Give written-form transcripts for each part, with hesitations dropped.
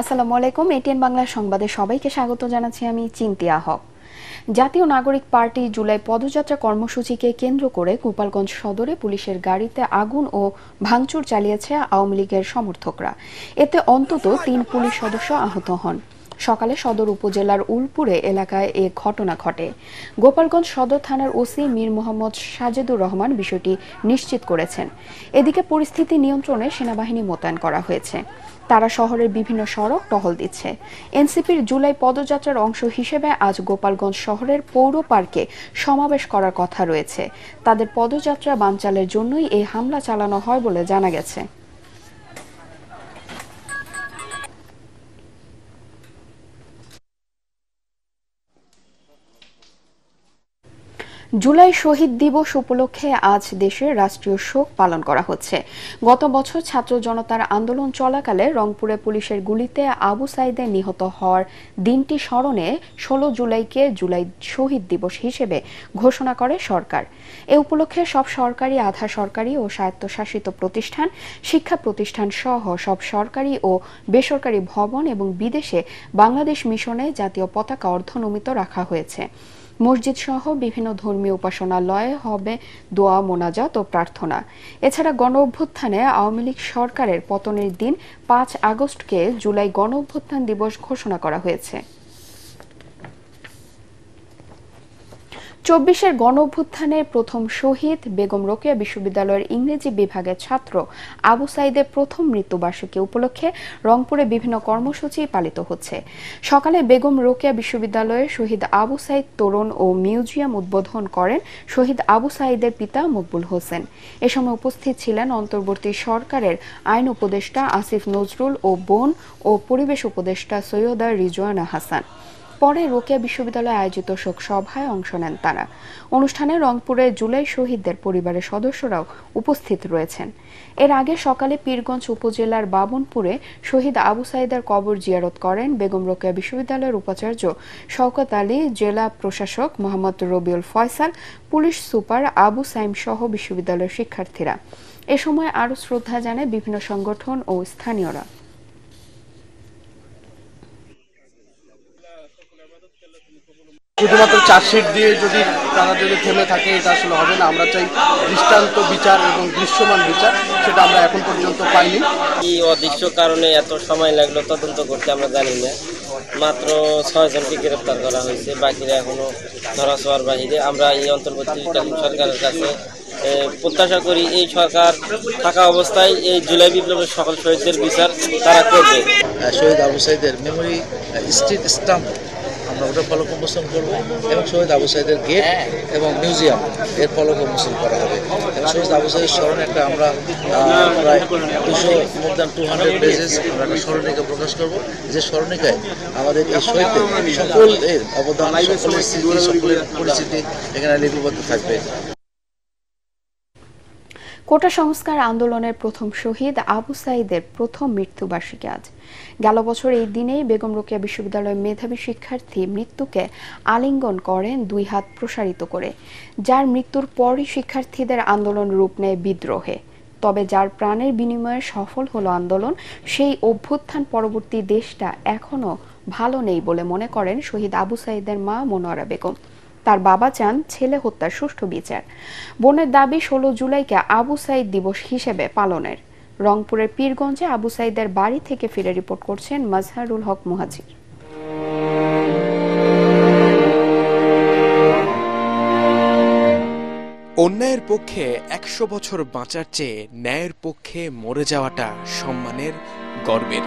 আসসালামু আলাইকুম। এটিএন বাংলা সংবাদে সবাইকে স্বাগত জানাচ্ছি আমি চিন্তিয়া হক। জাতীয় নাগরিক পার্টি জুলাই পদযাত্রা কর্মসূচিকে কেন্দ্র করে গোপালগঞ্জ সদরে পুলিশের গাড়িতে আগুন ও ভাঙচুর চালিয়েছে আওয়ামী লীগের সমর্থকরা। এতে অন্তত ৩ পুলিশ সদস্য আহত হন। সকালে সদর উপজেলার উলপুরে এলাকায় এ ঘটনা ঘটে। গোপালগঞ্জ সদর থানার ওসি মীর মোহাম্মদ সাজেদুর রহমান বিষয়টি নিশ্চিত করেছেন। এদিকে পরিস্থিতি নিয়ন্ত্রণে সেনাবাহিনী মোতায়েন করা হয়েছে। তারা শহরের বিভিন্ন সড়ক টহল দিচ্ছে। এনসিপির জুলাই পদযাত্রার অংশ হিসেবে আজ গোপালগঞ্জ শহরের পৌর পার্কে সমাবেশ করার কথা রয়েছে। তাদের পদযাত্রা বানচালের জন্যই এই হামলা চালানো হয় বলে জানা গেছে। জুলাই শহীদ দিবস উপলক্ষে আজ দেশে রাষ্ট্রীয় শোক পালন করা হচ্ছে। গত বছর ছাত্র জনতার আন্দোলন চলাকালে রংপুরে পুলিশের গুলিতে আবু সাইদে নিহত হওয়ার দিনটি স্মরণে ১৬ জুলাইকে জুলাই শহীদ দিবস হিসেবে ঘোষণা করে সরকার। এ উপলক্ষে সব সরকারি, আধা সরকারি ও স্বায়ত্তশাসিত প্রতিষ্ঠান, শিক্ষা প্রতিষ্ঠান সহ সব সরকারি ও বেসরকারি ভবন এবং বিদেশে বাংলাদেশ মিশনে জাতীয় পতাকা অর্ধনমিত রাখা হয়েছে। মসজিদ সহ বিভিন্ন ধর্মীয় উপাসনালয়ে হবে দোয়া, মোনাজাত ও প্রার্থনা। এছাড়া গণ অভ্যুত্থানে আওয়ামী লীগ সরকারের পতনের দিন ৫ আগস্টকে জুলাই গণ অভ্যুত্থান দিবস ঘোষণা করা হয়েছে। ২৪-এর গণ অভ্যুত্থানের প্রথম শহীদ বেগম রোকেয়া বিশ্ববিদ্যালয়ের ইংরেজি বিভাগের ছাত্র আবু সাইদের প্রথম মৃত্যুবার্ষিকী উপলক্ষে রংপুরে বিভিন্ন কর্মসূচি পালিত হচ্ছে। সকালে বেগম রোকেয়া বিশ্ববিদ্যালয়ে শহীদ আবু সাইদ তোরণ ও মিউজিয়াম উদ্বোধন করেন শহীদ আবু সাইদের পিতা মকবুল হোসেন। এ সময় উপস্থিত ছিলেন অন্তর্বর্তী সরকারের আইন উপদেষ্টা আসিফ নজরুল ও বন ও পরিবেশ উপদেষ্টা সৈয়দা রিজওয়ানা হাসান। পরে রোকেয়া বিশ্ববিদ্যালয়ে আয়োজিত শোক সভায় অংশ নেন তারা। অনুষ্ঠানে রংপুরে জুলাই শহীদদের পরিবারের সদস্যরাও উপস্থিত রয়েছেন। এর আগে সকালে পীরগঞ্জ উপজেলার বাবনপুরে শহীদ আবু সাইদের কবর জিয়ারত করেন বেগম রোকেয়া বিশ্ববিদ্যালয়ের উপাচার্য শওকত আলী, জেলা প্রশাসক মোহাম্মদ রবিউল ফয়সাল, পুলিশ সুপার আবু সাইম সহ বিশ্ববিদ্যালয়ের শিক্ষার্থীরা। এ সময় আরও শ্রদ্ধা জানায় বিভিন্ন সংগঠন ও স্থানীয়রা। শুধুমাত্র চার্জশিট দিয়ে তারা থেমে থাকে, এটা আসলে হবে না। আমরা চাই দৃষ্টান্ত বিচার এবং দৃশ্যমান বিচার, সেটা আমরা এখন পর্যন্ত পাইনি। এই অদৃশ্য কারণে এত সময় লাগলো তদন্ত করতে আমরা জানি না। মাত্র 6 জনকে গ্রেপ্তার করা হয়েছে, বাকিরা এখনো ধরা ছোঁয়ার বাহিরে। আমরা এই অন্তর্বর্তীকালীন সরকারের কাছে প্রত্যাশা করি এই সরকার থাকা অবস্থায় এই জুলাই বিপ্লবের সকল শহীদদের বিচার তারা করবে। শহীদ আবু সাইদের মেমোরি স্ট্রিট স্টাম্প আমরা ওটা ফলক উন্মোচন করবো এবং শহীদ আবু সাইদের গেট এবং মিউজিয়াম এর ফলক উন্মোচন করা হবে। এবং শহীদ আবু সাইদের স্মরণে আমরা প্রায় 200 পেজেস আমরা একটা স্মরণিকা প্রকাশ করব, যে স্মরণিকায় আমাদের এই শহীদদের সকলের অবদান, সকলের স্মৃতি, সকলের পরিচিতি এখানে লিপিবদ্ধ থাকবে। কোটা সংস্কার আন্দোলনের প্রথম শহীদ আবু সাইদের প্রথম মৃত্যুবার্ষিকী আজ। গেল বছর এই দিনেই বেগম রোকেয়া বিশ্ববিদ্যালয়ের মেধাবী শিক্ষার্থী মৃত্যুকে আলিঙ্গন করেন 2 হাত প্রসারিত করে, যার মৃত্যুর পরই শিক্ষার্থীদের আন্দোলন রূপ নেয় বিদ্রোহে। তবে যার প্রাণের বিনিময়ে সফল হলো আন্দোলন, সেই অভ্যুত্থান পরবর্তী দেশটা এখনো ভালো নেই বলে মনে করেন শহীদ আবু সাইদের মা মনোয়ারা বেগম। তার বাবা চান ছেলে হত্যার সুষ্ঠু বিচার। বোনের দাবি 16 জুলাইকে আবু সাইদ দিবস হিসেবে পালনের। রংপুরের পীরগঞ্জে আবু সাইদের বাড়ি থেকে ফিরে রিপোর্ট করছেন মাজহারুল হক মুহাজির। অন্যায়ের পক্ষে 100 বছর বাঁচার চেয়ে ন্যায়ের পক্ষে মরে যাওয়াটা সম্মানের, গর্বের।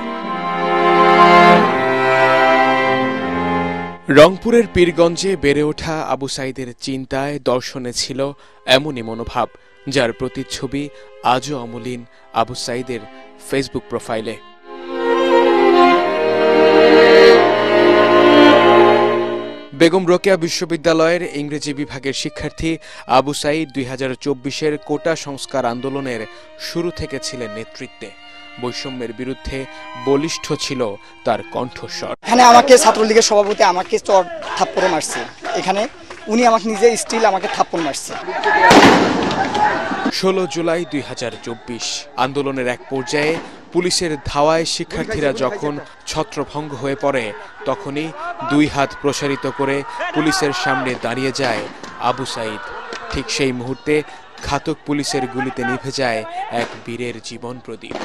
রংপুরের পীরগঞ্জে বেড়ে ওঠা আবু সাইদের চিন্তায়, দর্শনে ছিল এমনই মনোভাব, যার প্রতিচ্ছবি আজও অমলিন আবু সাইদের ফেসবুক প্রোফাইলে। বেগম রোকেয়া বিশ্ববিদ্যালয়ের ইংরেজি বিভাগের শিক্ষার্থী আবু সাইদ 2024-এর কোটা সংস্কার আন্দোলনের শুরু থেকে ছিলেন নেতৃত্বে। বৈষম্যের বিরুদ্ধে বলিষ্ঠ ছিল তার কণ্ঠস্বর। এখানে আমাকে ছাত্রলীগের সভাপতি আমাকে চর থাপ্পড় মারছে, এখানে উনি আমাকে নিজে স্টিল আমাকে থাপ্পড় মারছে। 16 জুলাই 2024 আন্দোলনের এক পর্যায়ে পুলিশের ধাওয়ায় শিক্ষার্থীরা যখন ছত্রভঙ্গ হয়ে পড়ে তখনই 2 হাত প্রসারিত করে পুলিশের সামনে দাঁড়িয়ে যায় আবু সাঈদ। ঠিক সেই মুহূর্তে ঘাতক পুলিশের গুলিতে নিভে যায় এক বীরের জীবন প্রদীপ।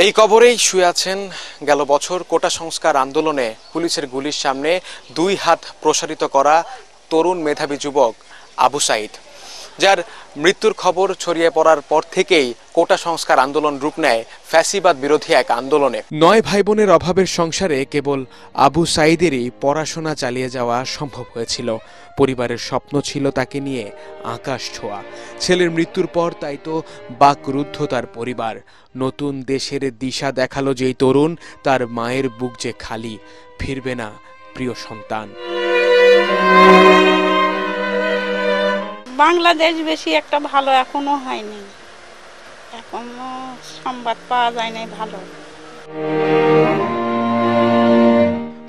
এই কবরেই শুয়ে আছেন গেল বছর কোটা সংস্কার আন্দোলনে পুলিশের গুলির সামনে 2 হাত প্রসারিত করা তরুণ মেধাবী যুবক আবু সাঈদ, যার মৃত্যুর খবর ছড়িয়ে পড়ার পর থেকেই কোটা সংস্কার আন্দোলন রূপ নেয় ফ্যাসিবাদ বিরোধী এক আন্দোলনে। 9 ভাই বোনের অভাবের সংসারে কেবল আবু সাঈদেরই পড়াশোনা চালিয়ে যাওয়া সম্ভব হয়েছিল। পরিবারের স্বপ্ন ছিল তাকে নিয়ে আকাশ ছোঁয়া। ছেলের মৃত্যুর পর তাই তো বাকরুদ্ধ তার পরিবার। নতুন দেশের দিশা দেখালো যেই তরুণ, তার মায়ের বুক যে খালি, ফিরবে না প্রিয় সন্তান। বাংলাদেশ বেশি একটা ভালো এখনো হয়নি, এখনো সংবাদ পাওয়া যায় নাই ভালো।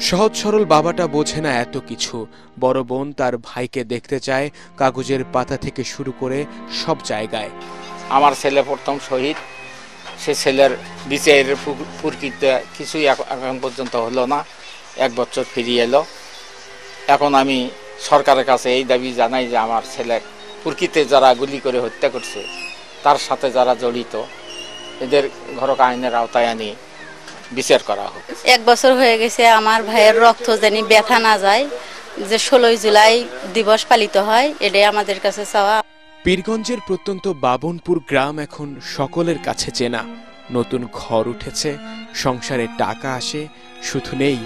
সহজ সরল বাবাটা বোঝে না এত কিছু। বড় বোন তার ভাইকে দেখতে চায় কাগজের পাতা থেকে শুরু করে সব জায়গায়। আমার ছেলে প্রথম শহীদ, সে ছেলের বিচারের প্রকৃতি কিছুই এখন পর্যন্ত হলো না। 1 বছর ফিরিয়ে এলো। এখন আমি সরকারের কাছে এই দাবি জানাই যে আমার ছেলে প্রকৃতিতে যারা গুলি করে হত্যা করছে তার সাথে যারা জড়িত এদের ঘরক আইনের আওতায় আনি বিচার করা হোক। 1 বছর হয়ে গেছে আমার ভাইয়ের রক্ত জানি ব্যথা না যায়, যে 16 জুলাই দিবস পালিত হয়, এটাই আমাদের কাছে চাওয়া। পীরগঞ্জের প্রত্যন্ত বাবনপুর গ্রাম এখন সকলের কাছে চেনা। নতুন ঘর উঠেছে, সংসারে টাকা আসে, শুধু নেই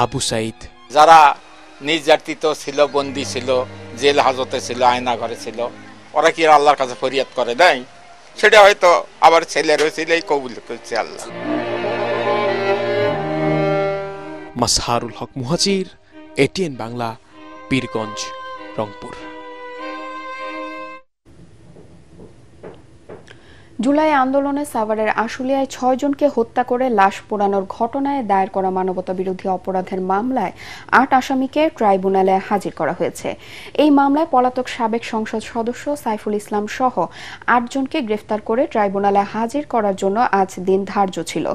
আবু সাঈদ। যারা নির্যাতিত ছিল, বন্দী ছিল, জেল হাজতে ছিল, আয়না ঘরে ছিল, ওরা কি আল্লাহর কাছে ফরিয়াদ করে নাই? সেটা হয়তো আবার ছেলের ছেলেই কবুল করছে আল্লাহ। মাসহারুল হক মুহাজির, এটিএন বাংলা, পীরগঞ্জ, রংপুর। জুলাই আন্দোলনে সাভারের আশুলিয়ায় 6 জনকে হত্যা করে লাশ পোড়ানোর ঘটনায় দায়ের করা মানবতা বিরোধী অপরাধের মামলায় 8 আসামিকে ট্রাইব্যুনালে হাজির করা হয়েছে। এই মামলায় পলাতক সাবেক সংসদ সদস্য সাইফুল ইসলাম সহ 8 জনকে গ্রেফতার করে ট্রাইব্যুনালে হাজির করার জন্য আজ দিন ধার্য ছিল।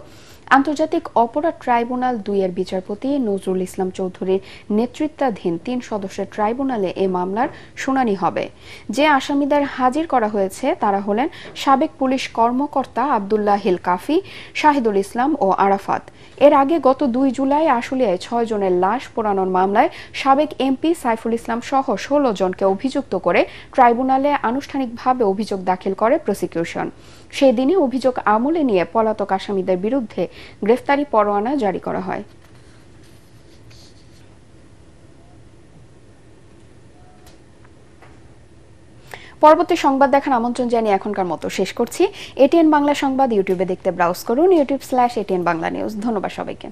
আন্তর্জাতিক অপরাধ ট্রাইব্যুনাল 2-এর বিচারপতি নজরুল ইসলাম চৌধুরীর নেতৃত্বাধীন 3 সদস্যের ট্রাইব্যুনালে এ মামলার শুনানি হবে। যে আসামিদের হাজির করা হয়েছে তারা হলেন সাবেক পুলিশ কর্মকর্তা আব্দুল্লাহ হিল কাফি, শাহিদুল ইসলাম ও আরাফাত। এর আগে গত 2 জুলাই আশুলিয়ায় 6 জনের লাশ পোড়ানোর মামলায় সাবেক এমপি সাইফুল ইসলাম সহ 16 জনকে অভিযুক্ত করে ট্রাইব্যুনালে আনুষ্ঠানিকভাবে অভিযোগ দাখিল করে প্রসিকিউশন। সেদিনই অভিযোগ আমলে নিয়ে পলাতক আসামিদের বিরুদ্ধে গ্রেফতারি পরোয়ানা জারি করা হয়। পরবর্তী সংবাদ দেখার আমন্ত্রণ জানিয়ে এখনকার মতো শেষ করছি। এটিএন বাংলা সংবাদ ইউটিউবে দেখতে ব্রাউজ করুন, youtube/ATN বাংলা নিউজ। ধন্যবাদ সবাইকে।